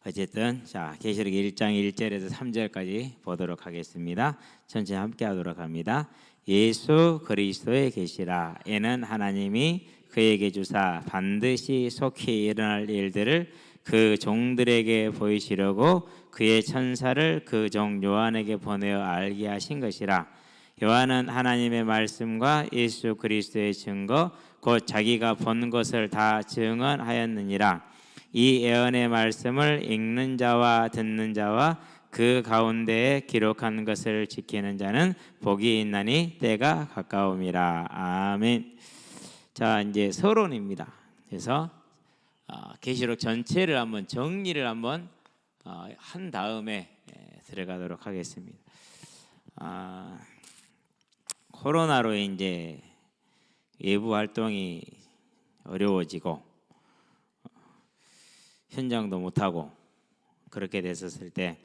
어쨌든 자 계시록 1장 1절에서 3절까지 보도록 하겠습니다. 천천히 함께 하도록 합니다. 예수 그리스도의 계시라. 이는 하나님이 그에게 주사 반드시 속히 일어날 일들을 그 종들에게 보이시려고 그의 천사를 그 종 요한에게 보내어 알게 하신 것이라. 요한은 하나님의 말씀과 예수 그리스도의 증거 곧 자기가 본 것을 다 증언하였느니라. 이 예언의 말씀을 읽는 자와 듣는 자와 그 가운데에 기록한 것을 지키는 자는 복이 있나니 때가 가까움이라. 아멘. 자, 이제 서론입니다. 그래서 계시록 전체를 한번 정리를 한번 한 다음에 들어가도록 하겠습니다. 코로나로 이제 외부 활동이 어려워지고 현장도 못하고 그렇게 됐었을 때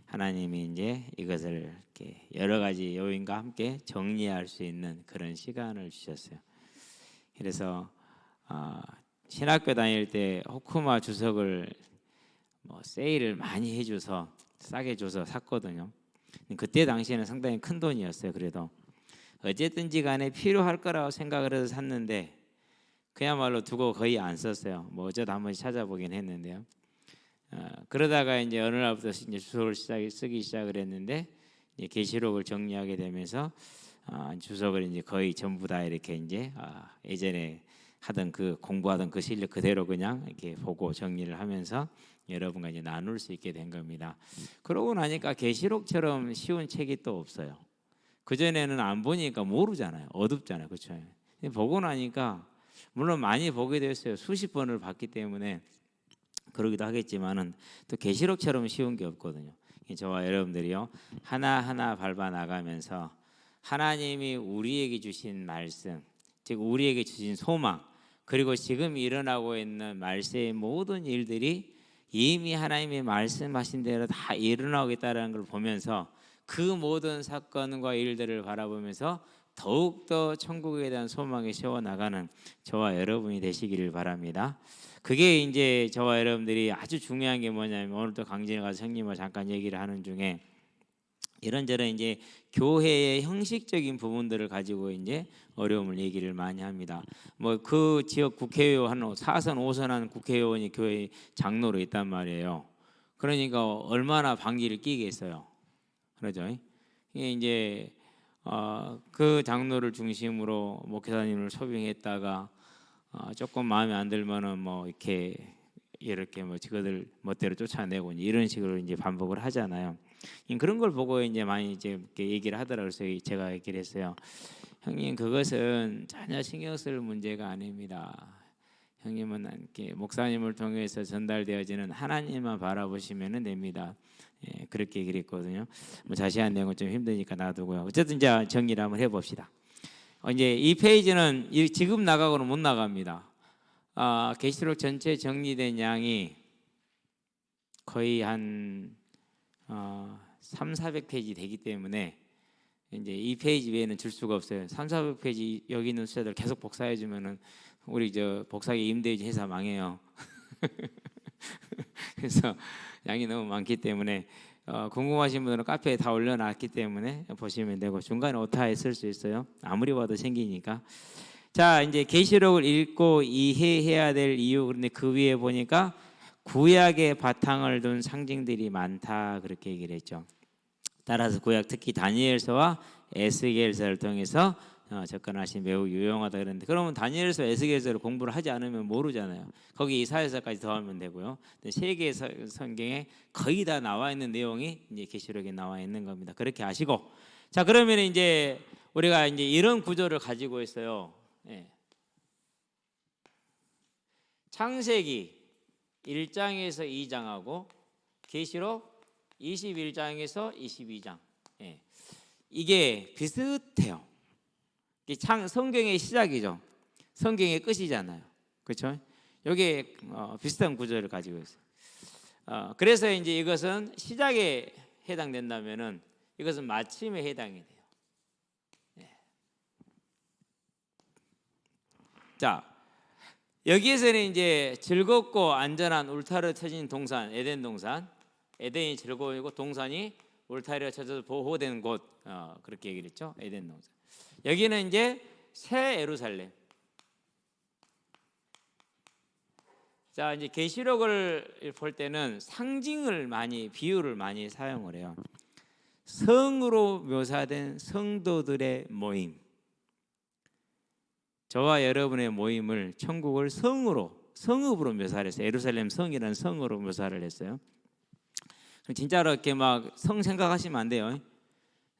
하나님이 이제 이것을 이렇게 여러 가지 요인과 함께 정리할 수 있는 그런 시간을 주셨어요. 그래서 신학교 다닐 때 호쿠마 주석을 세일을 많이 해줘서 싸게 줘서 샀거든요. 그때 당시에는 상당히 큰 돈이었어요. 그래도 어쨌든지 간에 필요할 거라고 생각을 해서 샀는데 그야말로 두고 거의 안 썼어요. 어쩌다 한 번씩 찾아보긴 했는데요. 그러다가 이제 어느 날부터 이제 주석을 쓰기 시작을 했는데 계시록을 정리하게 되면서 주석을 이제 거의 전부 다 이렇게 이제 예전에 하던 그 공부하던 그 실력 그대로 그냥 이렇게 보고 정리를 하면서 여러분과 이제 나눌 수 있게 된 겁니다. 그러고 나니까 계시록처럼 쉬운 책이 또 없어요. 그 전에는 안 보니까 모르잖아요. 어둡잖아요, 그렇죠? 보고 나니까 물론 많이 보게 됐어요. 수십 번을 봤기 때문에 그러기도 하겠지만은 또 계시록처럼 쉬운 게 없거든요. 저와 여러분들이요 하나하나 밟아 나가면서 하나님이 우리에게 주신 말씀, 즉 우리에게 주신 소망, 그리고 지금 일어나고 있는 말세의 모든 일들이 이미 하나님이 말씀하신 대로 다 일어나고 있다는 걸 보면서 그 모든 사건과 일들을 바라보면서 더욱더 천국에 대한 소망이 세워나가는 저와 여러분이 되시기를 바랍니다. 그게 이제 저와 여러분들이 아주 중요한 게 뭐냐면 오늘 또 강진에 가서 형님과 잠깐 얘기를 하는 중에 이런저런 이제 교회의 형식적인 부분들을 가지고 이제 어려움을 얘기를 많이 합니다. 그 지역 국회의원 4선 5선 한 국회의원이 교회 장로로 있단 말이에요. 그러니까 얼마나 방귀를 끼겠어요. 그러죠. 이게 이제 그 장로를 중심으로 목회자님을 소빙했다가 조금 마음에 안 들면은 이렇게 저거들 멋대로 쫓아내고 이런 식으로 이제 반복을 하잖아요. 그런 걸 보고 이제 많이 이제 이렇게 얘기를 하더라고요. 그래서 제가 얘기를 했어요. 형님, 그것은 전혀 신경 쓸 문제가 아닙니다. 형님은 이렇게 목사님을 통해서 전달되어지는 하나님만 바라보시면 됩니다. 그렇게 얘기를 했거든요. 자세한 내용은 좀 힘드니까 놔두고요. 어쨌든 이제 정리를 한번 해봅시다. 이제 이 페이지는 지금 나가고는 못 나갑니다. 계시록 전체 정리된 양이 거의 한 300~400페이지 되기 때문에 이제 이 페이지 외에는 줄 수가 없어요. 300~400페이지 여기 있는 숫자들 계속 복사해 주면은 우리 복사기 임대지 회사 망해요. 그래서 양이 너무 많기 때문에 궁금하신 분들은 카페에 다 올려놨기 때문에 보시면 되고 중간에 오타에 쓸 수 있어요. 아무리 봐도 생기니까. 자, 이제 계시록을 읽고 이해해야 될 이유. 그런데 그 위에 보니까 구약의 바탕을 둔 상징들이 많다 그렇게 얘기를 했죠. 따라서 구약 특히 다니엘서와 에스겔서를 통해서 접근하시 매우 유용하다 그랬는데 그러면 다니엘서, 에스겔서를 공부를 하지 않으면 모르잖아요. 거기 이사야서까지 더하면 되고요. 세 개의 성경에 거의 다 나와 있는 내용이 이제 계시록에 나와 있는 겁니다. 그렇게 아시고, 자 그러면 이제 우리가 이제 이런 구조를 가지고 있어요. 창세기 1장에서 2장하고 계시록 21장에서 22장 이게 비슷해요. 성경의 시작이죠. 성경의 끝이잖아요. 그렇죠? 여기에 비슷한 구조를 가지고 있어요. 그래서 이제 이것은 시작에 해당된다면은 이것은 마침에 해당이 돼요. 자, 여기에서는 이제 즐겁고 안전한 울타리로 쳐진 동산, 에덴 동산, 에덴이 즐거우고 동산이 울타리로 쳐져서 보호되는 곳, 그렇게 얘기를 했죠. 에덴 동산. 여기는 이제 새 예루살렘. 자, 이제 계시록을 볼 때는 상징을 많이, 비유를 많이 사용을 해요. 성으로 묘사된 성도들의 모임. 저와 여러분의 모임을 천국을 성읍으로 묘사를 했어요. 예루살렘 성이라는 성으로 묘사를 했어요. 진짜로 이렇게 막 성 생각하시면 안 돼요.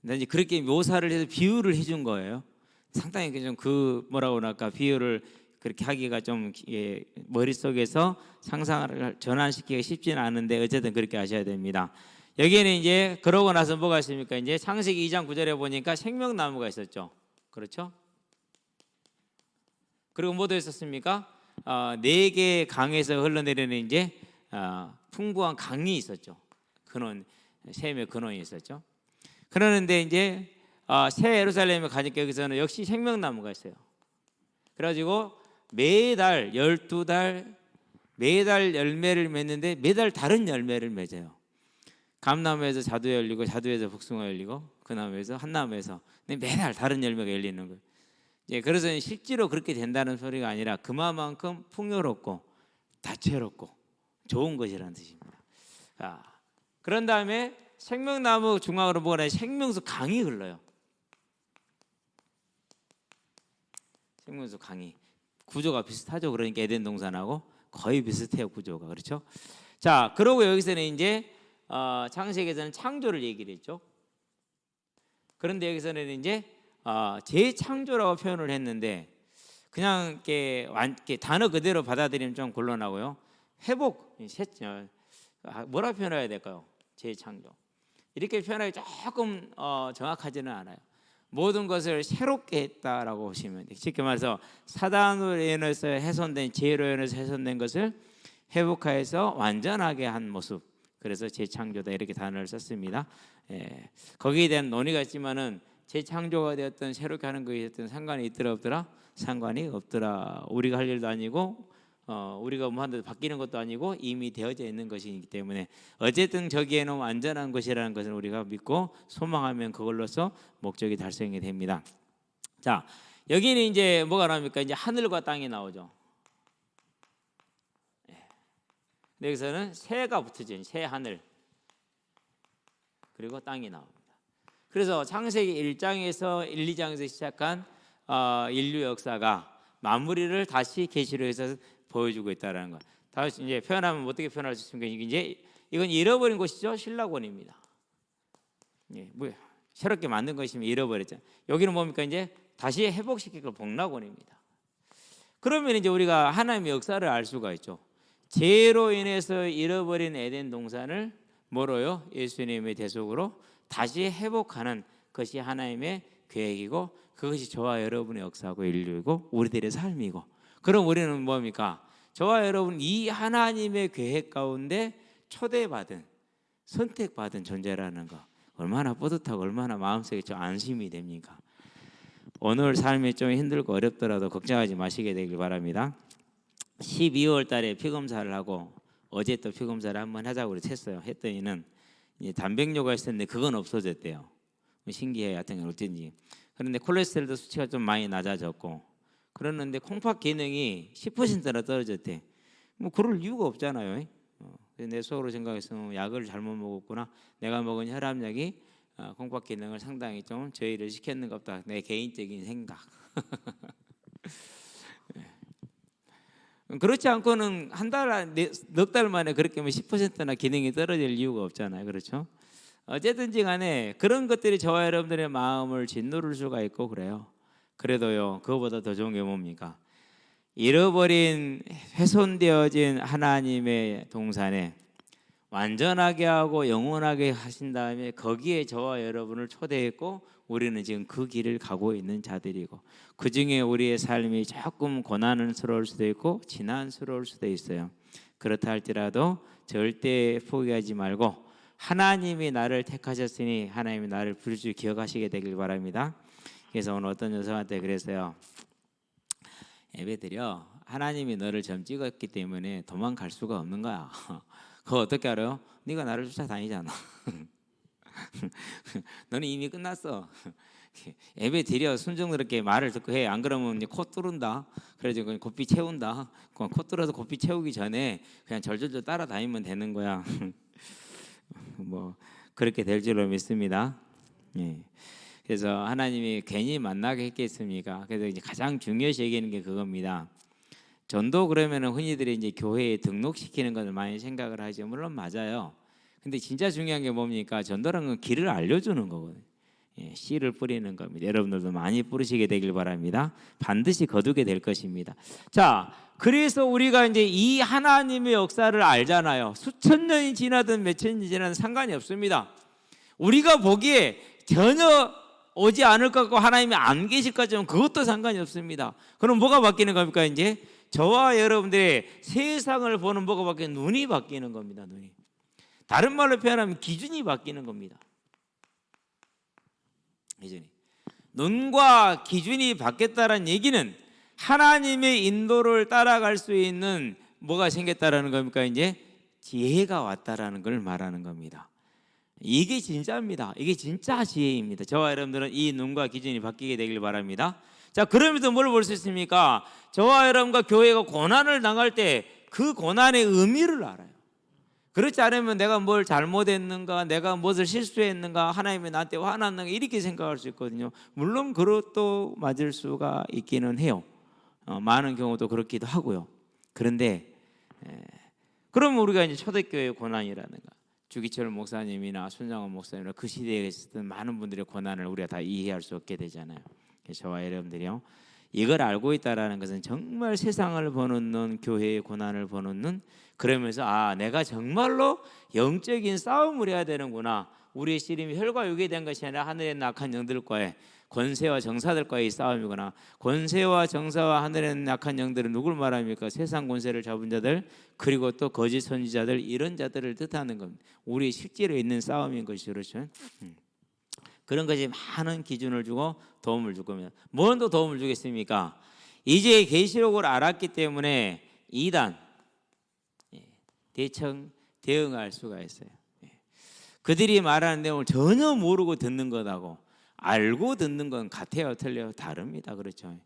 근데 이제 그렇게 묘사를 해서 비유를 해준 거예요. 상당히 좀 뭐라고 할까, 비유를 그렇게 하기가 좀 머릿속에서 상상을 전환시키기가 쉽지는 않은데 어쨌든 그렇게 하셔야 됩니다. 여기에는 이제 그러고 나서 뭐가 있습니까? 이제 창세기 2장 9절에 보니까 생명나무가 있었죠. 그렇죠? 그리고 뭐도 있었습니까? 4개의 강에서 흘러내리는 이제 풍부한 강이 있었죠. 근원, 샘의 근원이 있었죠. 그러는데 이제 새 예루살렘에 가니까 여기서는 역시 생명나무가 있어요. 그래가지고 매달 12달 매달 열매를 맺는데 매달 다른 열매를 맺어요. 감나무에서 자두 열리고 자두에서 복숭아 열리고 그 나무에서 한 나무에서 매달 다른 열매가 열리는 거예요. 그래서 실제로 그렇게 된다는 소리가 아니라 그만큼 풍요롭고 다채롭고 좋은 것이라는 뜻입니다. 그런 다음에 생명나무 중앙으로 뭐가 생명수 강이 흘러요. 생명수 강이 구조가 비슷하죠. 그러니까 에덴 동산하고 거의 비슷해요, 구조가. 그렇죠? 자, 그러고 여기서는 이제 창세기에서는 창조를 얘기를 했죠. 그런데 여기서는 이제 재창조라고 표현을 했는데 그냥 이렇게 단어 그대로 받아들이면 좀 곤란하고요. 회복, 뭐라 표현해야 될까요? 재창조. 이렇게 표현하기 조금 정확하지는 않아요. 모든 것을 새롭게 했다라고 보시면 돼요. 쉽게 말해서 사단으로 인해서 훼손된, 죄로 인해서 훼손된 것을 회복하여서 완전하게 한 모습. 그래서 재창조다 이렇게 단어를 썼습니다. 거기에 대한 논의가 있지만은 재창조가 되었던 새롭게 하는 것이 됐든 상관이 있더라 없더라? 상관이 없더라. 우리가 할 일도 아니고 우리가 뭐 하는데 바뀌는 것도 아니고 이미 되어져 있는 것이기 때문에 어쨌든 저기에는 완전한 것이라는 것을 우리가 믿고 소망하면 그걸로서 목적이 달성이 됩니다. 자, 여기는 이제 뭐가 나옵니까? 이제 하늘과 땅이 나오죠. 여기서는 새가 붙어져 있는 새 하늘 그리고 땅이 나옵니다. 그래서 창세기 1장에서 1, 2장에서 시작한 인류 역사가 마무리를 다시 계시록에서 보여주고 있다는 거. 다시 이제 표현하면 어떻게 표현할 수 있습니까? 이건 잃어버린 것이죠. 신라권입니다. 뭐 새롭게 만든 것이면 잃어버렸죠. 여기는 뭡니까? 이제 다시 회복시킬 복락원입니다. 그러면 이제 우리가 하나님의 역사를 알 수가 있죠. 죄로 인해서 잃어버린 에덴 동산을 뭐로요? 예수님의 대속으로 다시 회복하는 것이 하나님의 계획이고 그것이 저와 여러분의 역사고 인류이고 우리들의 삶이고 그럼 우리는 뭡니까? 저와 여러분 이 하나님의 계획 가운데 초대받은 선택받은 존재라는 거 얼마나 뿌듯하고 얼마나 마음속에 좀 안심이 됩니까? 오늘 삶이 좀 힘들고 어렵더라도 걱정하지 마시게 되길 바랍니다. 12월 달에 피검사를 하고 어제 또 피검사를 한번 하자고 했어요. 했더니는 단백뇨가 있었는데 그건 없어졌대요. 신기해요. 하여튼 어쩐지. 그런데 콜레스테롤도 수치가 좀 많이 낮아졌고 그러는데 콩팥 기능이 10%나 떨어졌대. 뭐 그럴 이유가 없잖아요. 내 속으로 생각해서 약을 잘못 먹었구나. 내가 먹은 혈압약이 콩팥 기능을 상당히 좀 저해를 시켰는 것 같다. 내 개인적인 생각. 그렇지 않고는 한 달, 넉 달 만에 그렇게 하면 10%나 기능이 떨어질 이유가 없잖아요. 그렇죠? 어쨌든지 간에 그런 것들이 저와 여러분들의 마음을 짓누를 수가 있고 그래요. 그래도요, 그거보다 더 좋은 게 뭡니까? 잃어버린 훼손되어진 하나님의 동산에 완전하게 하고 영원하게 하신 다음에 거기에 저와 여러분을 초대했고 우리는 지금 그 길을 가고 있는 자들이고 그 중에 우리의 삶이 조금 고난스러울 수도 있고 지난스러울 수도 있어요. 그렇다 할지라도 절대 포기하지 말고 하나님이 나를 택하셨으니 하나님이 나를 부를 줄 기억하시게 되길 바랍니다. 그래서 오늘 어떤 여성한테 그랬어요. 예배드려 하나님이 너를 점 찍었기 때문에 도망갈 수가 없는 거야. 그거 어떻게 알아요? 네가 나를 쫓아다니잖아. 너는 이미 끝났어. 예배 드려 순종스럽게 말을 듣고 해. 안 그러면 이제 코 뚫은다. 그래가지고 고삐 채운다. 코 뚫어서 고삐 채우기 전에 그냥 절절절 따라다니면 되는 거야. 뭐 그렇게 될 줄로 믿습니다. 예. 그래서 하나님이 괜히 만나게 했겠습니까? 그래서 이제 가장 중요시 여기는 게 그겁니다. 전도 그러면은 흔히들이 이제 교회에 등록시키는 것을 많이 생각을 하죠. 물론 맞아요. 근데 진짜 중요한 게 뭡니까? 전도라는 건 길을 알려주는 거거든요. 예, 씨를 뿌리는 겁니다. 여러분들도 많이 뿌리시게 되길 바랍니다. 반드시 거두게 될 것입니다. 자, 그래서 우리가 이제 이 하나님의 역사를 알잖아요. 수천 년이 지나든 몇천 년이 지나든 상관이 없습니다. 우리가 보기에 전혀 오지 않을 것 같고 하나님이 안 계실 것 같지만 그것도 상관이 없습니다. 그럼 뭐가 바뀌는 겁니까? 이제 저와 여러분들의 세상을 보는 뭐가 바뀌는, 눈이 바뀌는 겁니다. 눈이. 다른 말로 표현하면 기준이 바뀌는 겁니다. 기준이. 눈과 기준이 바뀌었다는 얘기는 하나님의 인도를 따라갈 수 있는 뭐가 생겼다라는 겁니까? 이제 지혜가 왔다라는 걸 말하는 겁니다. 이게 진짜입니다. 이게 진짜 지혜입니다. 저와 여러분들은 이 눈과 기준이 바뀌게 되길 바랍니다. 자, 그러면서 뭘 볼 수 있습니까? 저와 여러분과 교회가 고난을 당할 때 그 고난의 의미를 알아요. 그렇지 않으면 내가 뭘 잘못했는가, 내가 무엇을 실수했는가, 하나님이 나한테 화났는가 이렇게 생각할 수 있거든요. 물론 그것도 맞을 수가 있기는 해요. 많은 경우도 그렇기도 하고요. 그런데 그러면 우리가 이제 초대교회 고난이라든가 주기철 목사님이나 손장원 목사님이나 그 시대에 있었던 많은 분들의 고난을 우리가 다 이해할 수 없게 되잖아요. 저와 여러분들이요, 이걸 알고 있다라는 것은 정말 세상을 보는 눈, 교회의 고난을 보는 눈, 그러면서 아, 내가 정말로 영적인 싸움을 해야 되는구나. 우리의 씨름이 혈과 육에 대한 것이 아니라 하늘의 악한 영들과의, 권세와 정사들과의 싸움이구나. 권세와 정사와 하늘의 악한 영들은 누굴 말합니까? 세상 권세를 잡은 자들, 그리고 또 거짓 선지자들, 이런 자들을 뜻하는 겁니다. 우리 실제로 있는 싸움인 것이, 그렇죠? 그런 것이 많은 기준을 주고 도움을 줄 겁니다. 뭔 더 도움을 주겠습니까? 이제 계시록을 알았기 때문에 이단 대응할 수가 있어요. 그들이 말하는 내용을 전혀 모르고 듣는 것하고 알고 듣는 건 같아요, 틀려요? 다릅니다. 그렇죠?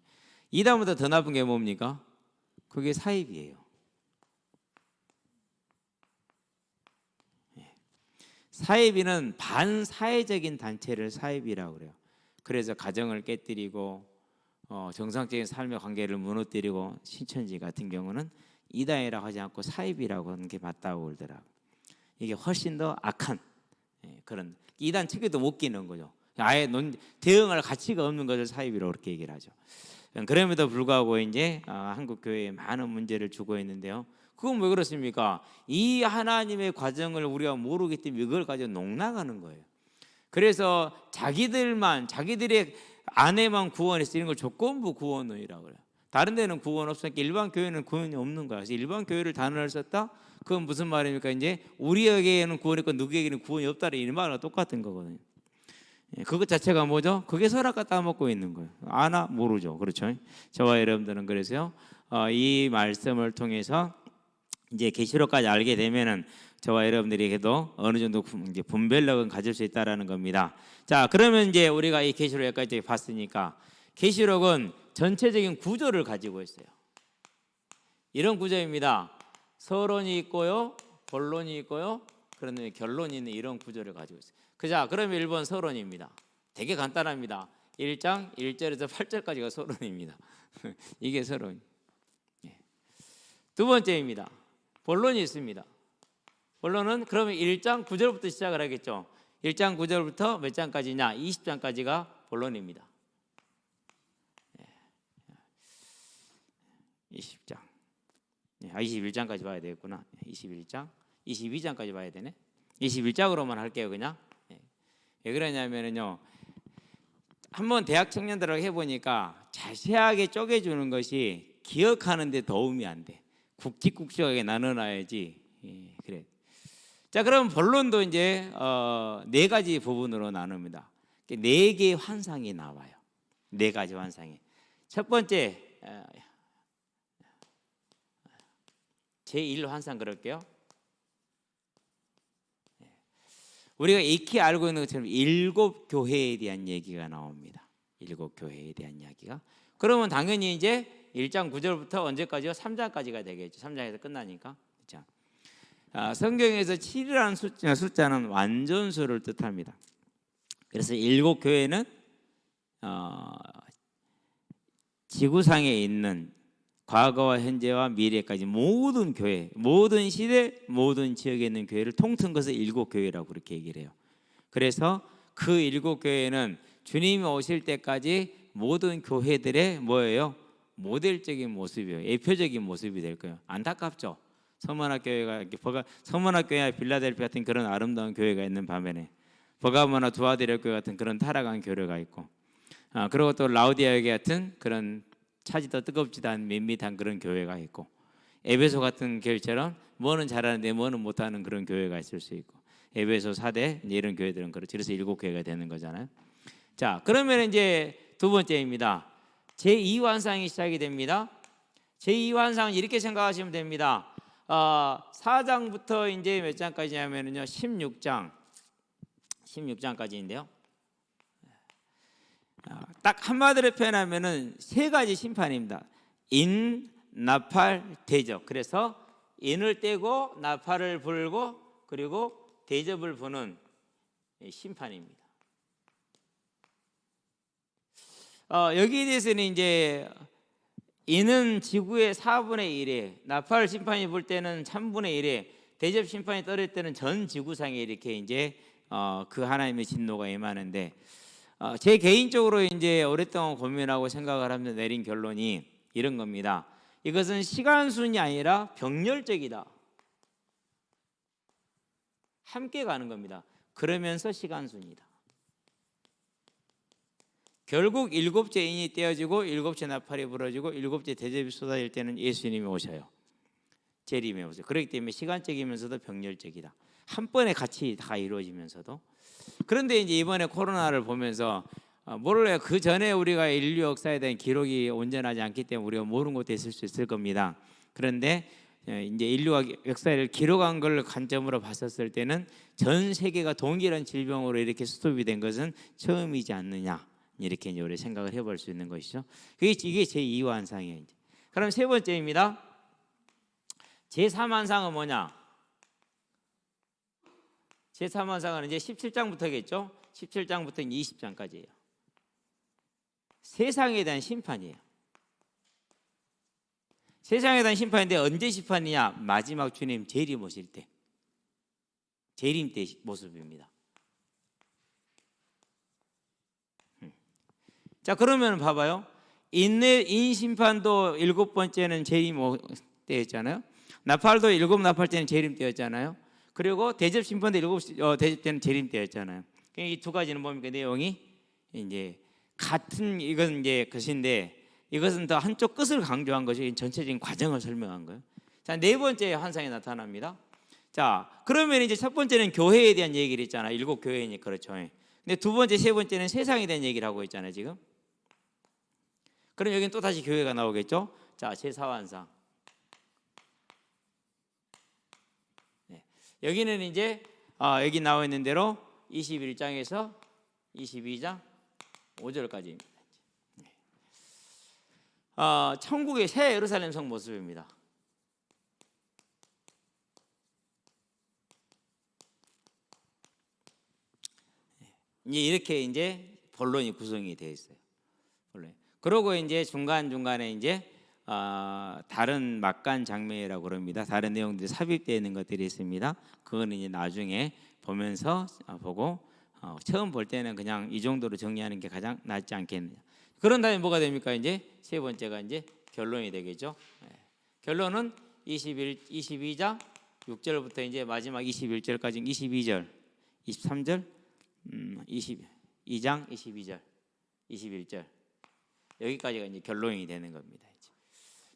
이단보다 더 나쁜 게 뭡니까? 그게 사입이에요. 사입이는 반사회적인 단체를 사입이라고 그래요. 그래서 가정을 깨뜨리고 정상적인 삶의 관계를 무너뜨리고, 신천지 같은 경우는 이단이라고 하지 않고 사입이라고 하는 게 맞다고 그러더라고요. 이게 훨씬 더 악한 그런, 이단 측에도 못 끼는 거죠. 아예 대응할 가치가 없는 것을 사입이라고 그렇게 얘기를 하죠. 그럼에도 불구하고 이제 한국 교회에 많은 문제를 주고 있는데요. 그건 왜 그렇습니까? 이 하나님의 과정을 우리가 모르기 때문에 이걸 가지고 농락하는 거예요. 그래서 자기들의 아내만 구원했어, 이런 걸 조건부 구원이라고 그래요. 다른 데는 구원 없으니까 일반 교회는 구원이 없는 거야. 그래서 일반 교회를 단어를 썼다? 그건 무슨 말입니까? 이제 우리에게는 구원이 있고 누구에게는 구원이 없다, 이 말과 똑같은 거거든요. 그것 자체가 뭐죠? 그게 설악과 따먹고 있는 거예요. 아나 모르죠. 그렇죠? 저와 여러분들은 그래서요, 이 말씀을 통해서 이제 계시록까지 알게 되면은 저와 여러분들에게도 어느 정도 이제 분별력은 가질 수 있다라는 겁니다. 자, 그러면 이제 우리가 이 계시록 여기까지 봤으니까 계시록은 전체적인 구조를 가지고 있어요. 이런 구조입니다. 서론이 있고요, 본론이 있고요, 그런데 결론이 있는 이런 구조를 가지고 있어요. 자, 그러면 1번 서론입니다. 되게 간단합니다. 1장 1절에서 8절까지가 서론입니다. 이게 서론. 두 번째입니다. 본론이 있습니다. 본론은 그러면 1장 9절부터 시작을 하겠죠. 1장 9절부터 몇 장까지냐? 20장까지가 본론입니다. 20장. 21장까지 봐야 되겠구나. 21장. 22장까지 봐야 되네. 21장으로만 할게요, 그냥. 왜 그러냐면요, 한번 대학 청년들하고 해보니까 자세하게 쪼개주는 것이 기억하는 데 도움이 안 돼. 굵직굵직하게 나눠놔야지. 그래. 자, 그럼 본론도 이제 4가지 부분으로 나눕니다. 4개의 환상이 나와요. 4가지 환상이. 첫 번째, 제1환상 그럴게요. 우리가 익히 알고 있는 것처럼 7교회에 대한 얘기가 나옵니다. 7교회에 대한 이야기가. 그러면 당연히 이제 1장 9절부터 언제까지요? 3장까지가 되겠죠. 3장에서 끝나니까. 자, 성경에서 7이라는 숫자는 완전수를 뜻합니다. 그래서 7교회는 지구상에 있는 과거와 현재와 미래까지 모든 교회, 모든 시대, 모든 지역에 있는 교회를 통틀은 것을 7교회라고 그렇게 얘기를 해요. 그래서 그 7교회는 주님이 오실 때까지 모든 교회들의 뭐예요? 모델적인 모습이에요. 예표적인 모습이 될 거예요. 안타깝죠? 서문학교회가 서문학교회나 빌라델피아 같은 그런 아름다운 교회가 있는 반면에 버가모나 두아데라 교회 같은 그런 타락한 교회가 있고, 그리고 또 라우디아 교회 같은 그런 차지도 뜨겁지도 않은 밋밋한 그런 교회가 있고, 에베소 같은 교회처럼 뭐는 잘하는데 뭐는 못하는 그런 교회가 있을 수 있고, 에베소 4대 이런 교회들은 그렇죠. 그래서 7교회가 되는 거잖아요. 자, 그러면 이제 두 번째입니다. 제2환상이 시작이 됩니다. 제2환상은 이렇게 생각하시면 됩니다. 4장부터 이제 몇 장까지냐면요, 16장까지인데요. 딱 한마디로 표현하면은 세 가지 심판입니다. 인, 나팔, 대접. 그래서 인을 떼고 나팔을 불고 그리고 대접을 부는 심판입니다. 여기에 대해서는 이제 인은 지구의 4분의 1에, 나팔 심판이 불 때는 3분의 1에, 대접 심판이 떨어질 때는 전 지구상에 이렇게 이제 그 하나님의 진노가 임하는데, 제 개인적으로 이제 오랫동안 고민하고 생각을 하면서 내린 결론이 이런 겁니다. 이것은 시간순이 아니라 병렬적이다. 함께 가는 겁니다. 그러면서 시간순이다. 결국 7째 인이 떼어지고 7째 나팔이 불어지고 7째 대접이 쏟아질 때는 예수님이 오셔요. 재림에 오세요. 그렇기 때문에 시간적이면서도 병렬적이다. 한 번에 같이 다 이루어지면서도. 그런데 이제 이번에 코로나를 보면서 몰라요. 그 전에 우리가 인류 역사에 대한 기록이 온전하지 않기 때문에 우리가 모르는 것도 있을 수 있을 겁니다. 그런데 이제 인류가 역사를 기록한 걸 관점으로 봤었을 때는 전 세계가 동일한 질병으로 이렇게 스톱이 된 것은 처음이지 않느냐, 이렇게 이제 우리 생각을 해볼 수 있는 것이죠. 이게 제2환상이에요. 그럼 세 번째입니다. 제3환상은 뭐냐? 제3환상은 이제 17장부터겠죠. 17장부터 20장까지예요. 세상에 대한 심판이에요. 세상에 대한 심판인데 언제 심판이냐? 마지막 주님 재림 오실 때, 재림 때 모습입니다. 자, 그러면 봐봐요. 인 심판도 7번째는 재림 때였잖아요. 나팔도 7 나팔 때는 재림 때였잖아요. 그리고 대접 심판도 7 대접 때는 재림 때였잖아요. 이 두 가지는 뭡니까? 내용이 이제 같은 이건 이제 것인데, 이것은 더 한쪽 끝을 강조한 것이 전체적인 과정을 설명한 거예요. 자, 네 번째 환상이 나타납니다. 자, 그러면 이제 첫 번째는 교회에 대한 얘기를 했잖아요. 7교회니까 그렇죠. 근데 두 번째, 세 번째는 세상에 대한 얘기를 하고 있잖아요, 지금. 그럼 여기는 또 다시 교회가 나오겠죠. 자, 제4환상. 네. 여기는 이제 여기 나와 있는 대로 21장에서 22장 5절까지입니다. 천국의 새 예루살렘 성 모습입니다. 이제 이렇게 이제 본론이 구성이 되어 있어요. 본론. 그러고 이제 중간 중간에 이제 다른 막간 장면이라고 그럽니다. 다른 내용들이 삽입되어 있는 것들이 있습니다. 그거는 이제 나중에 보면서 보고 처음 볼 때는 그냥 이 정도로 정리하는 게 가장 낫지 않겠느냐. 그런 다음에 뭐가 됩니까? 이제 세 번째가 이제 결론이 되겠죠. 결론은 22장 6절부터 이제 마지막 21절까지 22절, 23절, 22장 22절, 21절 여기까지가 이제 결론이 되는 겁니다.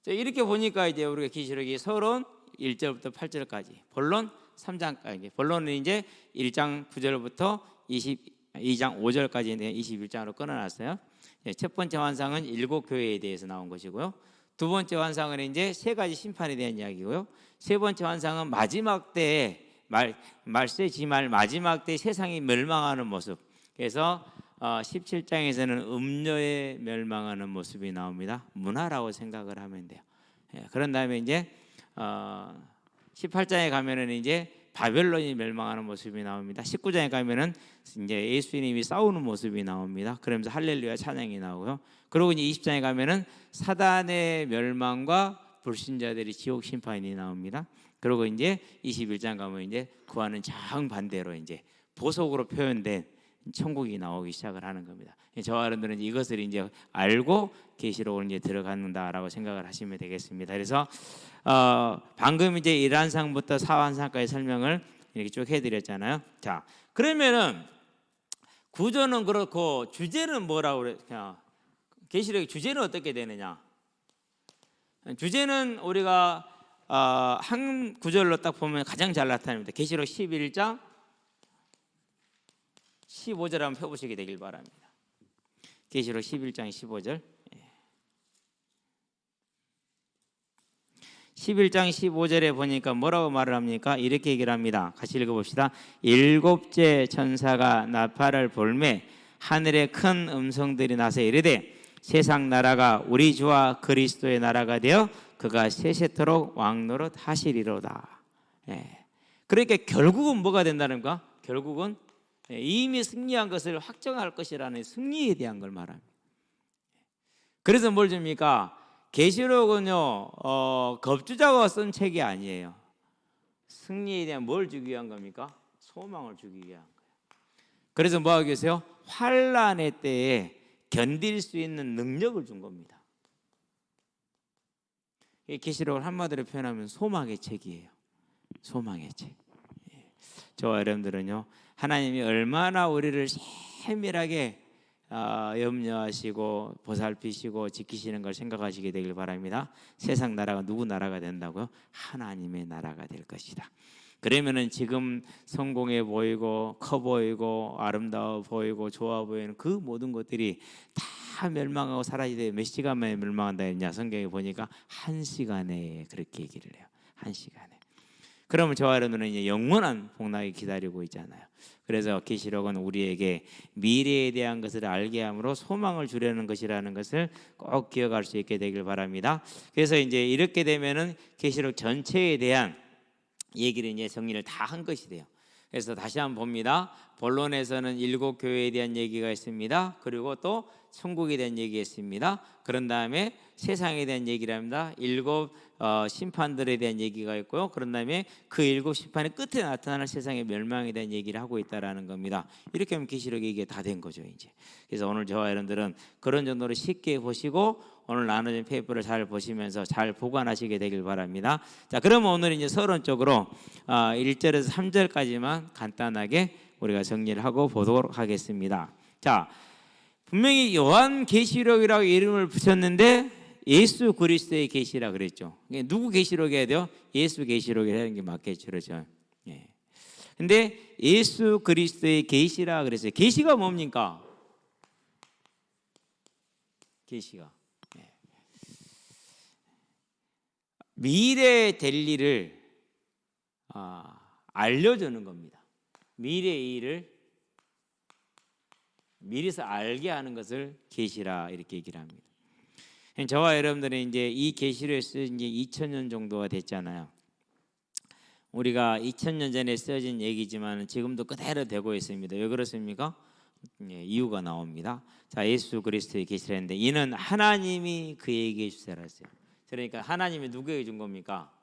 자, 이렇게 보니까 이제 우리가 계시록이 서론 1절부터 8절까지, 본론 3장까지, 본론은 이제 1장 9절부터 22장 5절까지 21장으로 끊어놨어요. 첫 번째 환상은 7교회에 대해서 나온 것이고요. 두 번째 환상은 이제 세 가지 심판에 대한 이야기고요. 세 번째 환상은 마지막 때에 말세지말 마지막 때 세상이 멸망하는 모습. 그래서 17장에서는 음녀에 멸망하는 모습이 나옵니다. 문화라고 생각을 하면 돼요. 그런 다음에 이제 18장에 가면은 이제 바벨론이 멸망하는 모습이 나옵니다. 19장에 가면은 이제 예수님이 싸우는 모습이 나옵니다. 그러면서 할렐루야 찬양이 나오고요. 그리고 이제 20장에 가면은 사단의 멸망과 불신자들이 지옥 심판이 나옵니다. 그리고 이제 21장 가면 이제 그와는 정반대로 이제 보석으로 표현된 천국이 나오기 시작을 하는 겁니다. 저와 여러분들은 이것을 이제 알고 계시록을 이제 들어간다라고 생각을 하시면 되겠습니다. 그래서 방금 이제 1환상부터 4환상까지 설명을 이렇게 쭉 해드렸잖아요. 자, 그러면은 구조는 그렇고 주제는 뭐라고 그래요? 계시록의 주제는 어떻게 되느냐? 주제는 우리가 한 구절로 딱 보면 가장 잘 나타납니다. 계시록 11장 15절 한번 펴보시게 되길 바랍니다. 계시록 11장 15절. 11장 15절에 보니까 뭐라고 말을 합니까? 이렇게 얘기를 합니다. 같이 읽어봅시다. 일곱째 천사가 나팔을 불매 하늘에 큰 음성들이 나서 이르되 세상 나라가 우리 주와 그리스도의 나라가 되어 그가 세세토록 왕노릇 하시리로다. 그러니까 결국은 뭐가 된다는 거야? 결국은 이미 승리한 것을 확정할 것이라는 승리에 대한 걸 말합니다. 그래서 뭘 줍니까? 계시록은요 겁주자가 쓴 책이 아니에요. 승리에 대한 뭘 주기 위한 겁니까? 소망을 주기 위한 거예요. 그래서 뭐 하고 계세요? 환난의 때에 견딜 수 있는 능력을 준 겁니다. 이 계시록을 한마디로 표현하면 소망의 책이에요. 소망의 책. 저와 여러분들은요 하나님이 얼마나 우리를 세밀하게 염려하시고 보살피시고 지키시는 걸 생각하시게 되길 바랍니다. 세상 나라가 누구 나라가 된다고요? 하나님의 나라가 될 것이다. 그러면은 지금 성공해 보이고 커 보이고 아름다워 보이고 좋아 보이는 그 모든 것들이 다 멸망하고 사라지되 몇 시간 만에 멸망한다 했냐? 성경에 보니까 1시간에 그렇게 얘기를 해요. 1시간에. 그러면 저와 여러분은 이제 영원한 복락이 기다리고 있잖아요. 그래서 계시록은 우리에게 미래에 대한 것을 알게 함으로 소망을 주려는 것이라는 것을 꼭 기억할 수 있게 되길 바랍니다. 그래서 이제 이렇게 되면은 계시록 전체에 대한 얘기를 이제 정리를 다 한 것이 돼요. 그래서 다시 한번 봅니다. 본론에서는 7 교회에 대한 얘기가 있습니다. 그리고 또 천국에 대한 얘기가 있습니다. 그런 다음에 세상에 대한 얘기를 합니다. 7 심판들에 대한 얘기가 있고요. 그런 다음에 그 7 심판의 끝에 나타나는 세상의 멸망에 대한 얘기를 하고 있다라는 겁니다. 이렇게 하면 계시록이 이게 다 된 거죠, 이제. 그래서 오늘 저와 여러분들은 그런 정도로 쉽게 보시고 오늘 나눠진 페이퍼를 잘 보시면서 잘 보관하시게 되길 바랍니다. 자, 그러면 오늘 이제 서론적으로 1절에서 3절까지만 간단하게 우리가 정리를 하고 보도록 하겠습니다. 자, 분명히 요한 계시록이라고 이름을 붙였는데 예수 그리스도의 계시라 그랬죠. 누구 계시록 해야 돼요? 예수 계시록이라는 게 맞겠죠, 그렇죠? 예. 근데 예수 그리스도의 계시라 그랬어요. 계시가 뭡니까? 계시가 미래에 될 일을 알려주는 겁니다. 미래의 일을 미리서 알게 하는 것을 계시라 이렇게 얘기를 합니다. 저와 여러분들은 이제 이 계시를 쓴 지 2000년 정도가 됐잖아요. 우리가 2000년 전에 써진 얘기지만 지금도 그대로 되고 있습니다. 왜 그렇습니까? 이유가 나옵니다. 자, 예수 그리스도의 계시라는데 이는 하나님이 그에게 주시라 했어요. 그러니까 하나님이 누구에게 준 겁니까?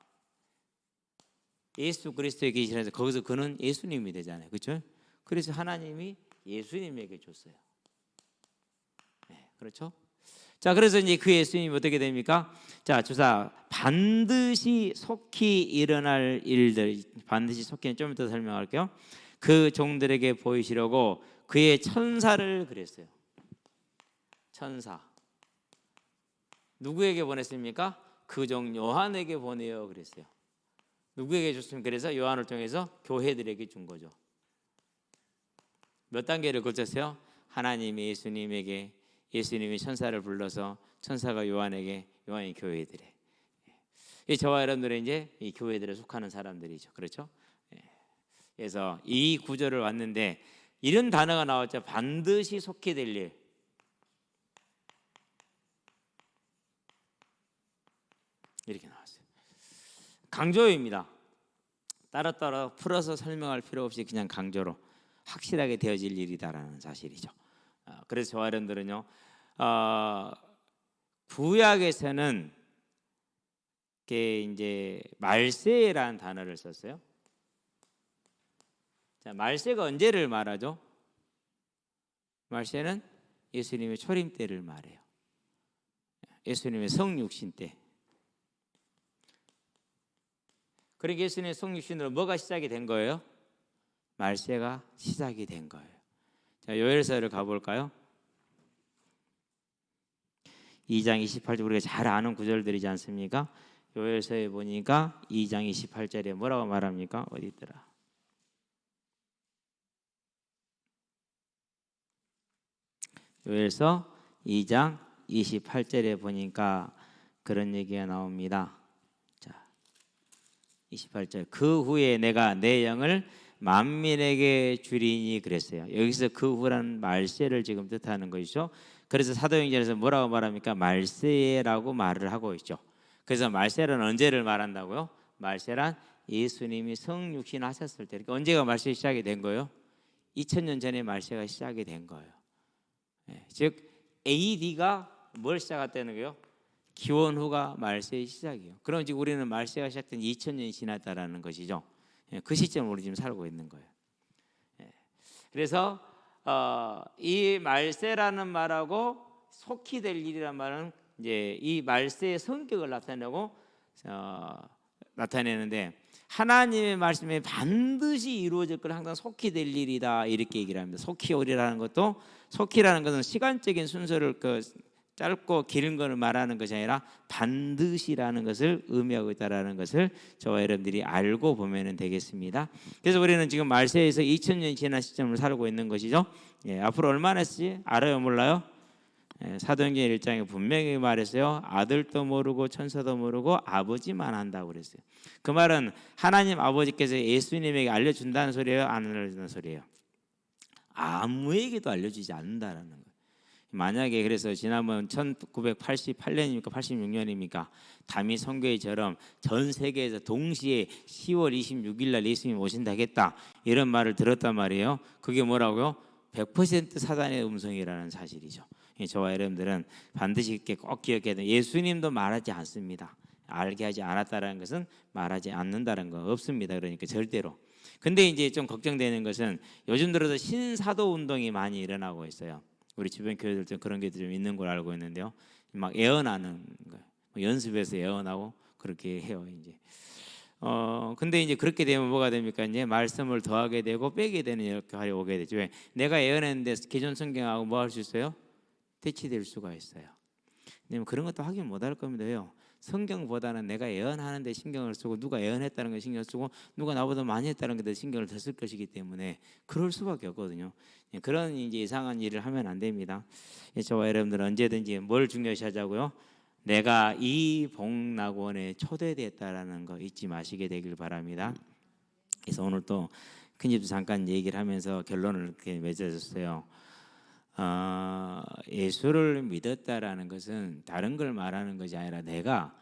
예수 그리스도의 계시라서 거기서 그는 예수님이 되잖아요, 그렇죠? 그래서 하나님이 예수님에게 줬어요. 네, 그렇죠? 자, 그래서 이제 그 예수님이 어떻게 됩니까? 자, 주사 반드시 속히 일어날 일들, 반드시 속히는 좀 이따 설명할게요. 그 종들에게 보이시려고 그의 천사를 그랬어요. 천사. 누구에게 보냈습니까? 그 종 요한에게 보내요 그랬어요. 누구에게 줬습니까? 그래서 요한을 통해서 교회들에게 준 거죠. 몇 단계를 거쳤어요? 하나님이 예수님에게 예수님이 천사를 불러서 천사가 요한이 교회들에, 저와 여러분들은 이제 이 교회들에 속하는 사람들이죠. 그렇죠? 그래서 이 구절을 왔는데 이런 단어가 나왔죠. 반드시 속히 될 일. 이렇게 나왔어요. 강조입니다. 따로따로 풀어서 설명할 필요 없이 그냥 강조로 확실하게 되어질 일이다라는 사실이죠. 그래서 저와 여러분들은요, 구약에서는 이제 말세라는 단어를 썼어요. 자, 말세가 언제를 말하죠? 말세는 예수님의 초림 때를 말해요. 예수님의 성육신 때. 그러니까 예수님의 성육신으로 뭐가 시작이 된 거예요? 말세가 시작이 된 거예요. 자, 요엘서를 가볼까요? 2장 28절, 우리가 잘 아는 구절들이지 않습니까? 요엘서에 보니까 2장 28절에 뭐라고 말합니까? 어디 있더라? 요엘서 2장 28절에 보니까 그런 얘기가 나옵니다. 자, 28절. 그 후에 내가 내 영을 만민에게 주리니 그랬어요. 여기서 그 후라는 말세를 지금 뜻하는 것이죠. 그래서 사도행전에서 뭐라고 말합니까? 말세라고 말을 하고 있죠. 그래서 말세란 언제를 말한다고요? 말세란 예수님이 성육신 하셨을 때. 그러니까 언제가 말세 시작이 된 거예요? 2000년 전에 말세가 시작이 된 거예요. 즉 AD가 뭘 시작했다는 거예요? 기원 후가 말세의 시작이에요. 그럼 지금 우리는 말세가 시작된 2000년이 지났다라는 것이죠. 그 시점을 우리 지금 살고 있는 거예요. 그래서 이 말세라는 말하고 속히 될 일이란 말은 이제 이 말세의 성격을 나타내는데 하나님의 말씀에 반드시 이루어질 걸 항상 속히 될 일이다 이렇게 얘기를 합니다. 속히 오리라는 것도, 속히라는 것은 시간적인 순서를 짧고 긴 것을 말하는 것이 아니라 반드시라는 것을 의미하고 있다라는 것을 저와 여러분들이 알고 보면 되겠습니다. 그래서 우리는 지금 말세에서 2000년이 지난 시점을 살고 있는 것이죠. 앞으로 얼마나 했지? 알아요? 몰라요? 사도행전 1장에 분명히 말했어요. 아들도 모르고 천사도 모르고 아버지만 한다고 그랬어요. 그 말은 하나님 아버지께서 예수님에게 알려준다는 소리예요? 안 알려준다는 소리예요? 아무에게도 알려주지 않는다라는 거예요. 만약에 그래서 지난번 1988년입니까 86년입니까 다미 선교회처럼 전 세계에서 동시에 10월 26일 날 예수님 오신다 하겠다 이런 말을 들었단 말이에요. 그게 뭐라고요? 100% 사단의 음성이라는 사실이죠. 저와 여러분들은 반드시 이렇게 꼭 기억해야 돼요. 예수님도 말하지 않습니다. 알게 하지 않았다라는 것은 말하지 않는다는 거 없습니다. 그러니까 절대로. 근데 이제 좀 걱정되는 것은 요즘 들어서 신사도 운동이 많이 일어나고 있어요. 우리 주변 교회들도 그런 게 좀 있는 걸 알고 있는데요. 막 예언하는 거예요. 연습해서 예언하고 그렇게 해요. 이제. 근데 이제 그렇게 되면 뭐가 됩니까? 이제 말씀을 더하게 되고 빼게 되는 역할이 오게 되죠. 왜? 내가 예언했는데 기존 성경하고 뭐 할 수 있어요? 대치될 수가 있어요. 왜냐면 그런 것도 확인 못 할 겁니다. 왜요? 성경보다는 내가 예언하는데 신경을 쓰고 누가 예언했다는 걸 신경 쓰고 누가 나보다 많이 했다는 것에 신경을 더 쓸 것이기 때문에 그럴 수밖에 없거든요. 그런 이제 이상한 일을 하면 안 됩니다. 저와 여러분들은 언제든지 뭘 중요시하자고요? 내가 이 복락원에 초대됐다라는 거 잊지 마시게 되길 바랍니다. 그래서 오늘 또 큰집도 잠깐 얘기를 하면서 결론을 이렇게 맺어줬어요. 예수를 믿었다라는 것은 다른 걸 말하는 것이 아니라 내가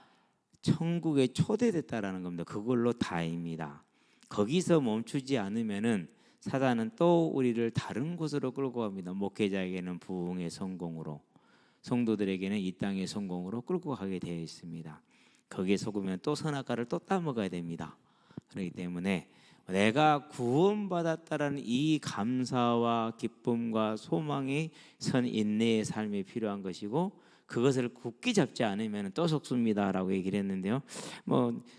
천국에 초대됐다라는 겁니다. 그걸로 다입니다. 거기서 멈추지 않으면은 사단은 또 우리를 다른 곳으로 끌고 갑니다. 목회자에게는 부흥의 성공으로, 성도들에게는 이 땅의 성공으로 끌고 가게 되어 있습니다. 거기에 속으면 또 선악과를 또 따먹어야 됩니다. 그렇기 때문에 내가 구원받았다라는 이 감사와 기쁨과 소망이 선 인내의 삶이 필요한 것이고 그것을 굳게 잡지 않으면 또 속습니다라고 얘기를 했는데요.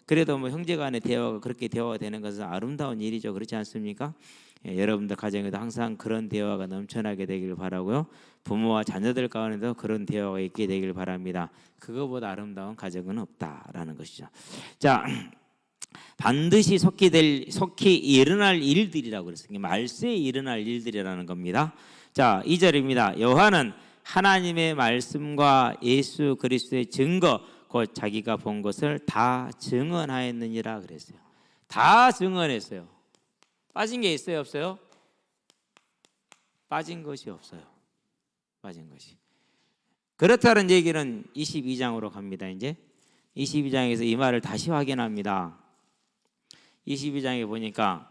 그래도 형제간의 대화가 그렇게 대화가 되는 것은 아름다운 일이죠. 그렇지 않습니까? 여러분들 가정에도 항상 그런 대화가 넘쳐나게 되길 바라고요. 부모와 자녀들 가운데도 그런 대화가 있게 되길 바랍니다. 그거보다 아름다운 가정은 없다라는 것이죠. 자, 반드시 속히 일어날 일들이라고 그랬어요. 말세에 일어날 일들이라는 겁니다. 자, 2절입니다. 여호와는 하나님의 말씀과 예수 그리스도의 증거, 곧 자기가 본 것을 다 증언하였느니라 그랬어요. 다 증언했어요. 빠진 게 있어요, 없어요? 빠진 것이 없어요. 빠진 것이. 그렇다는 얘기는 22장으로 갑니다. 이제 22장에서 이 말을 다시 확인합니다. 22장에 보니까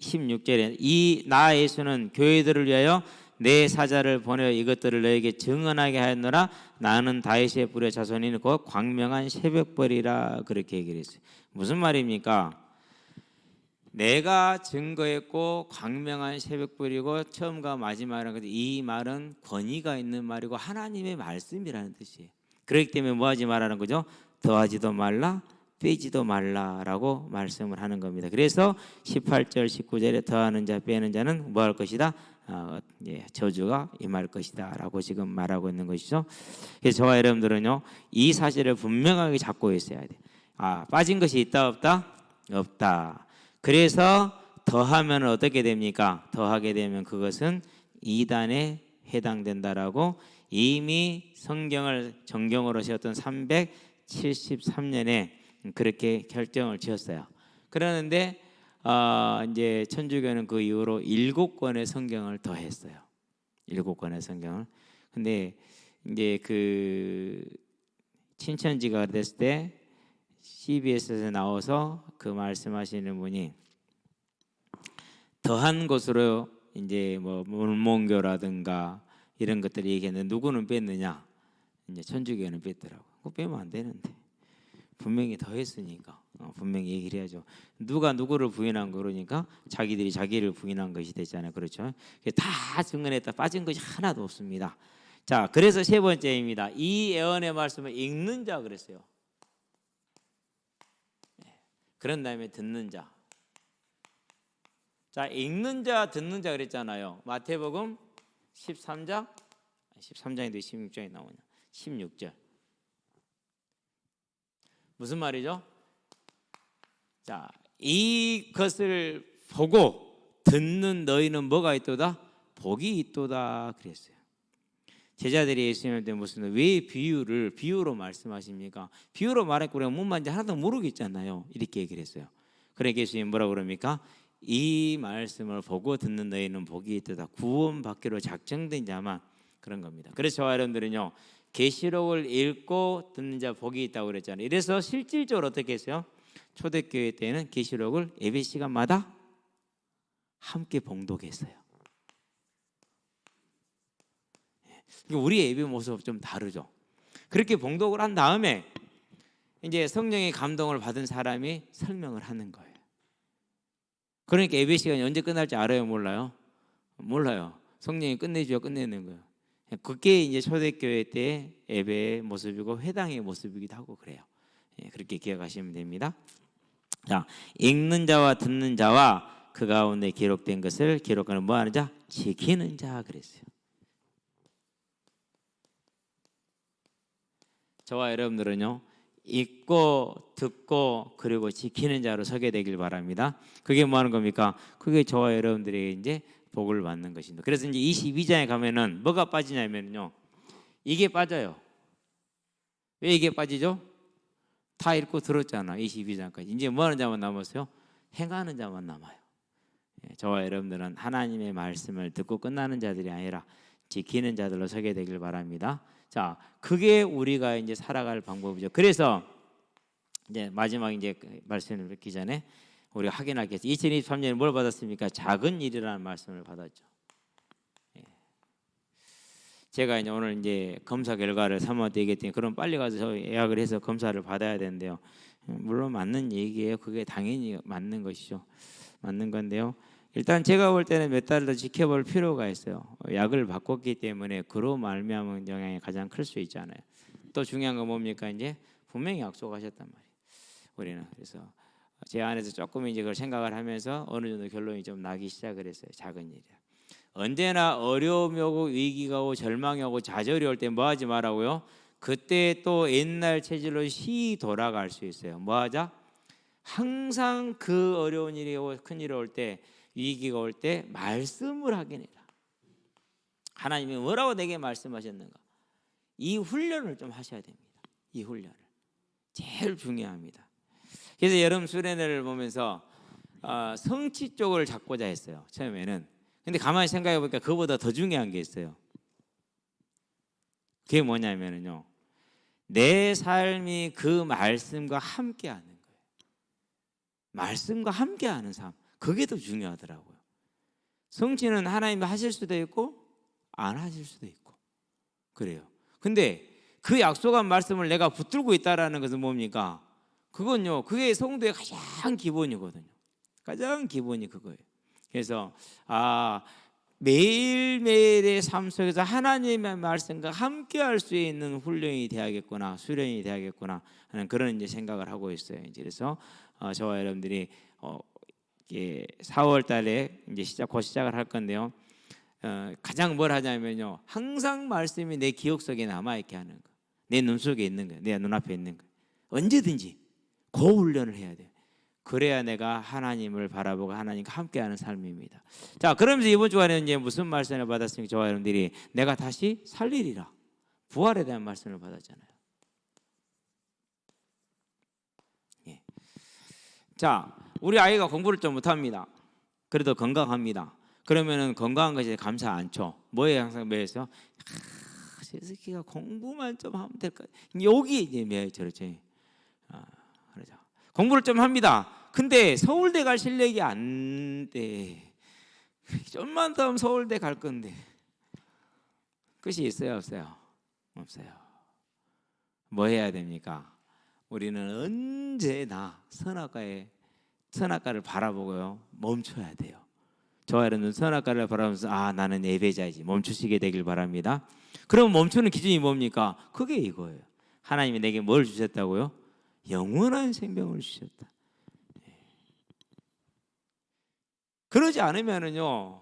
16절에 이 나 예수는 교회들을 위하여 내 사자를 보내어 이것들을 너에게 증언하게 하였노라. 나는 다윗의 뿌리의 자손이니 곧 광명한 새벽벌이라. 그렇게 얘기를 했어요. 무슨 말입니까? 내가 증거했고 광명한 새벽불이고 처음과 마지막이라는 건데, 이 말은 권위가 있는 말이고 하나님의 말씀이라는 뜻이에요. 그렇기 때문에 뭐 하지 말라는 거죠? 더하지도 말라, 빼지도 말라라고 말씀을 하는 겁니다. 그래서 18절 19절에 더하는 자 빼는 자는 뭐 할 것이다? 저주가 임할 것이다 라고 지금 말하고 있는 것이죠. 그래서 저와 여러분들은요, 이 사실을 분명하게 잡고 있어야 돼요. 빠진 것이 있다 없다? 없다. 그래서 더하면 어떻게 됩니까? 더하게 되면 그것은 이단에 해당된다라고 이미 성경을 정경으로 세웠던 373년에 그렇게 결정을 지었어요. 그러는데 이제 천주교는 그 이후로 7권의 성경을 더했어요. 7권의 성경을. 근데 이제 그 친천지가 됐을 때 CBS에서 나와서 그 말씀하시는 분이 더한 것으로 이제 뭐 몰몬교라든가 이런 것들을 얘기했는데 누구는 뺐느냐? 이제 천주교는 뺐더라고. 그거 빼면 안 되는데 분명히 더했으니까 분명히 얘기를 해야죠. 누가 누구를 부인한 거니까 자기들이 자기를 부인한 것이 됐잖아요. 그렇죠? 다 증언했다. 빠진 것이 하나도 없습니다. 자, 그래서 세 번째입니다. 이 예언의 말씀을 읽는 자 그랬어요. 그런 다음에 듣는 자. 자, 읽는 자, 듣는 자 그랬잖아요. 마태복음 13장인데 16장에 나오냐? 16절. 무슨 말이죠? 자, 이것을 보고 듣는 너희는 뭐가 있도다? 복이 있도다 그랬어요. 제자들이 예수님한테 무슨 왜 비유로 말씀하십니까? 비유로 말했고 그러면 뭔 말인지 하나도 모르겠잖아요. 이렇게 얘기를 했어요. 그러니까 예수님 뭐라고 그럽니까? 이 말씀을 보고 듣는 너희는 복이 있도다. 구원받기로 작정된 자만. 그런 겁니다. 그래서 저와 여러분들은요, 계시록을 읽고 듣는 자 복이 있다고 그랬잖아요. 이래서 실질적으로 어떻게 했어요? 초대교회 때는 계시록을 예배 시간마다 함께 봉독했어요. 우리 예배 모습 좀 다르죠. 그렇게 봉독을 한 다음에 이제 성령의 감동을 받은 사람이 설명을 하는 거예요. 그러니까 예배 시간이 언제 끝날지 알아요, 몰라요? 몰라요. 성령이 끝내줘야 끝내는 거예요. 그게 이제 초대교회 때 예배의 모습이고 회당의 모습이기도 하고 그래요. 그렇게 기억하시면 됩니다. 자, 읽는 자와 듣는 자와 그 가운데 기록된 것을 기록하는 뭐 하는 자? 지키는 자 그랬어요. 저와 여러분들은요, 읽고 듣고 그리고 지키는 자로 서게 되길 바랍니다. 그게 뭐 하는 겁니까? 그게 저와 여러분들에게 이제 복을 받는 것입니다. 그래서 이제 22장에 가면은 뭐가 빠지냐면요, 이게 빠져요. 왜 이게 빠지죠? 다 읽고 들었잖아. 22장까지. 이제 뭐 하는 자만 남았어요? 행하는 자만 남아요. 저와 여러분들은 하나님의 말씀을 듣고 끝나는 자들이 아니라 지키는 자들로 서게 되길 바랍니다. 자, 그게 우리가 이제 살아갈 방법이죠. 그래서 이제 마지막 이제 말씀을 듣기 전에 우리가 확인할 게 있어요. 2023년에 뭘 받았습니까? 작은 일이라는 말씀을 받았죠. 제가 이제 오늘 이제 검사 결과를 사모한테 얘기했더니 그럼 빨리 가서 예약을 해서 검사를 받아야 되는데요. 물론 맞는 얘기예요. 그게 당연히 맞는 것이죠. 맞는 건데요. 일단 제가 볼 때는 몇 달 더 지켜볼 필요가 있어요. 약을 바꿨기 때문에 그로 말미암은 영향이 가장 클 수 있잖아요. 또 중요한 건 뭡니까? 이제 분명히 약속하셨단 말이에요. 우리는 그래서 제 안에서 조금 이제 그걸 생각을 하면서 어느 정도 결론이 좀 나기 시작을 했어요. 작은 일이야. 언제나 어려움이 오고 위기가 오고 절망이 오고 좌절이 올 때 뭐 하지 말라고요? 그때 또 옛날 체질로 돌아갈 수 있어요. 뭐 하자? 항상 그 어려운 일이 오고 큰 일이 올 때 위기가 올 때 말씀을 하긴 해라. 하나님이 뭐라고 내게 말씀하셨는가? 이 훈련을 좀 하셔야 됩니다. 이 훈련을 제일 중요합니다. 그래서 여름 수련회를 보면서 성취 쪽을 잡고자 했어요, 처음에는. 근데 가만히 생각해 보니까 그거보다 더 중요한 게 있어요. 그게 뭐냐면요, 내 삶이 그 말씀과 함께하는 거예요. 말씀과 함께하는 삶, 그게 더 중요하더라고요. 성취는 하나님이 하실 수도 있고 안 하실 수도 있고 그래요. 근데 그 약속한 말씀을 내가 붙들고 있다라는 것은 뭡니까? 그건요, 그게 성도의 가장 기본이거든요. 가장 기본이 그거예요. 그래서 매일매일의 삶 속에서 하나님의 말씀과 함께할 수 있는 훈련이 돼야겠구나, 수련이 돼야겠구나 하는 그런 이제 생각을 하고 있어요. 이제 그래서 저와 여러분들이 4월 달에 이제 곧 시작을 할 건데요. 가장 뭘 하냐면요, 항상 말씀이 내 기억 속에 남아 있게 하는 거, 내 눈 속에 있는 거, 내 눈앞에 있는 거, 언제든지 그 훈련을 해야 돼요. 그래야 내가 하나님을 바라보고 하나님과 함께하는 삶입니다. 자, 그러면서 이번 주간에 이제 무슨 말씀을 받았습니까? 저와 여러분들이 내가 다시 살리리라, 부활에 대한 말씀을 받았잖아요. 예. 자, 우리 아이가 공부를 좀 못합니다. 그래도 건강합니다. 그러면은 건강한 것에 감사 않죠. 뭐에 항상 매여서 저 새끼가 공부만 좀 하면 될까? 여기 이제 매여 저렇지. 그러죠. 공부를 좀 합니다. 근데 서울대 갈 실력이 안 돼. 좀만 더 하면 서울대 갈 건데. 끝이 있어요, 없어요? 없어요. 뭐 해야 됩니까? 우리는 언제나 선악과를 바라보고요, 멈춰야 돼요. 저와 여러분은 선악과를 바라보면서 나는 예배자이지 멈추시게 되길 바랍니다. 그럼 멈추는 기준이 뭡니까? 그게 이거예요. 하나님이 내게 뭘 주셨다고요? 영원한 생명을 주셨다. 그러지 않으면은요,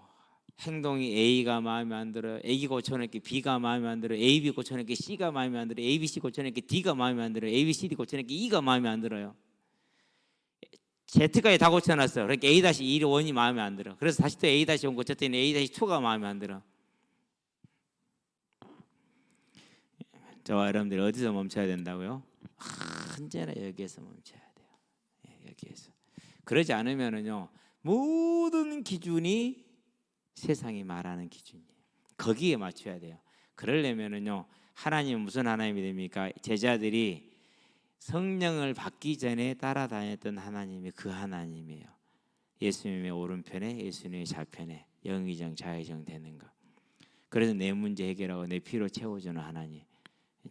행동이 A가 마음에 안 들어요. A가 고쳐놓게 B가 마음에 안 들어요. AB 고쳐놓게 C가 마음에 안 들어요. ABC 고쳐놓게 D가 마음에 안 들어요. ABCD 고쳐놓게 E가 마음에 안 들어요. Z까지 다 고쳐놨어. 그러니까 A-1이 마음에 안 들어. 그래서 다시 또 A-1 고쳤더니 A-2가 마음에 안 들어. 저와 여러분들이 어디서 멈춰야 된다고요? 언제나 여기에서 멈춰야 돼요. 여기에서. 그러지 않으면은요, 모든 기준이 세상이 말하는 기준이에요. 거기에 맞춰야 돼요. 그러려면은요, 하나님은 무슨 하나님이 됩니까? 제자들이 성령을 받기 전에 따라다녔던 하나님이 그 하나님이에요. 예수님의 오른편에, 예수님의 좌편에 영의정 좌의정 되는 것. 그래서 내 문제 해결하고 내 피로 채워주는 하나님,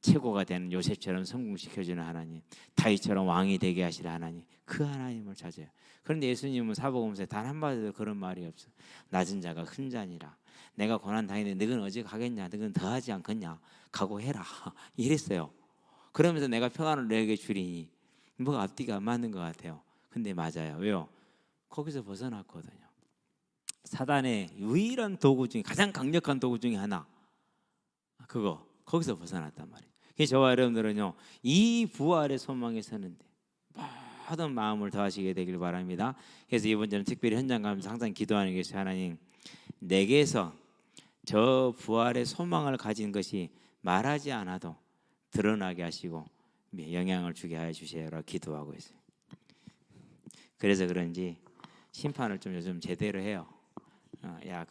최고가 되는 요셉처럼 성공시켜주는 하나님, 다윗처럼 왕이 되게 하시는 하나님, 그 하나님을 찾아요. 그런데 예수님은 사복음서에 단 한마디도 그런 말이 없어요. 낮은 자가 큰 자니라. 내가 고난 당했는데 너는 어찌 가겠냐? 너는 더하지 않겠냐? 각오해라. 이랬어요. 그러면서 내가 평안을 너에게 주리니, 뭐가 앞뒤가 안 맞는 것 같아요. 근데 맞아요. 왜요? 거기서 벗어났거든요. 사단의 유일한 도구 중에 가장 강력한 도구 중에 하나, 거기서 벗어났단 말이에요. 그래서 저와 여러분들은요, 이 부활의 소망에 서는데 모든 마음을 다하시게 되길 바랍니다. 그래서 이번 주는 특별히 현장 가면서 항상 기도하는 것이, 하나님, 내게서 저 부활의 소망을 가진 것이 말하지 않아도 드러나게 하시고 영향을 주게 하여 주시라고 기도하고 있어요. 그래서 그런지 심판을 좀 요즘 제대로 해요.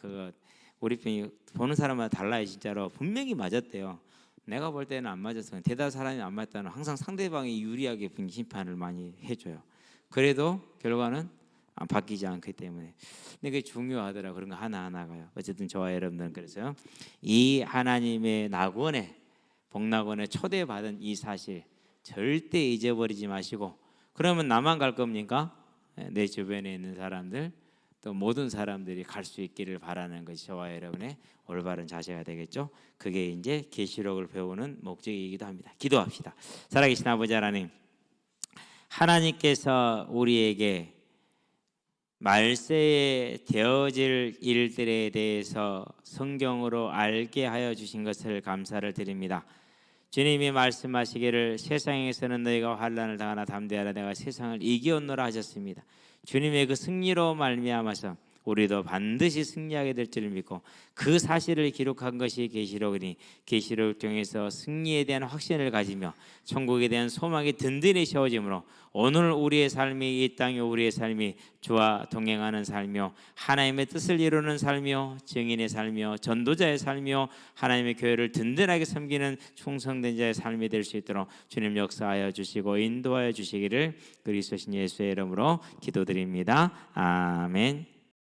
그거 우리 편이 보는 사람마다 달라요. 진짜로 분명히 맞았대요. 내가 볼 때는 안 맞았어요. 대다수 사람이 안 맞다는, 항상 상대방이 유리하게 심판을 많이 해줘요. 그래도 결과는 바뀌지 않기 때문에. 근데 그게 중요하더라. 그런 거 하나하나가요. 어쨌든 저와 여러분들은 그래서 이 하나님의 낙원에, 복낙원에 초대받은 이 사실 절대 잊어버리지 마시고, 그러면 나만 갈 겁니까? 내 주변에 있는 사람들, 또 모든 사람들이 갈 수 있기를 바라는 것이 저와 여러분의 올바른 자세가 되겠죠. 그게 이제 계시록을 배우는 목적이기도 합니다. 기도합시다. 살아계신 아버지 하나님, 하나님께서 우리에게 말세에 되어질 일들에 대해서 성경으로 알게 하여 주신 것을 감사를 드립니다. 주님이 말씀하시기를 세상에서는 너희가 환난을 당하나 담대하라, 내가 세상을 이기었노라 하셨습니다. 주님의 그 승리로 말미암아서 우리도 반드시 승리하게 될 줄을 믿고 그 사실을 기록한 것이 계시록이니 계시록을 통해서 승리에 대한 확신을 가지며 천국에 대한 소망이 든든히 세워지므로 오늘 우리의 삶이 이 땅에 우리의 삶이 주와 동행하는 삶이요 하나님의 뜻을 이루는 삶이요 증인의 삶이요 전도자의 삶이요 하나님의 교회를 든든하게 섬기는 충성된 자의 삶이 될 수 있도록 주님 역사하여 주시고 인도하여 주시기를 그리스도신 예수의 이름으로 기도드립니다. 아멘.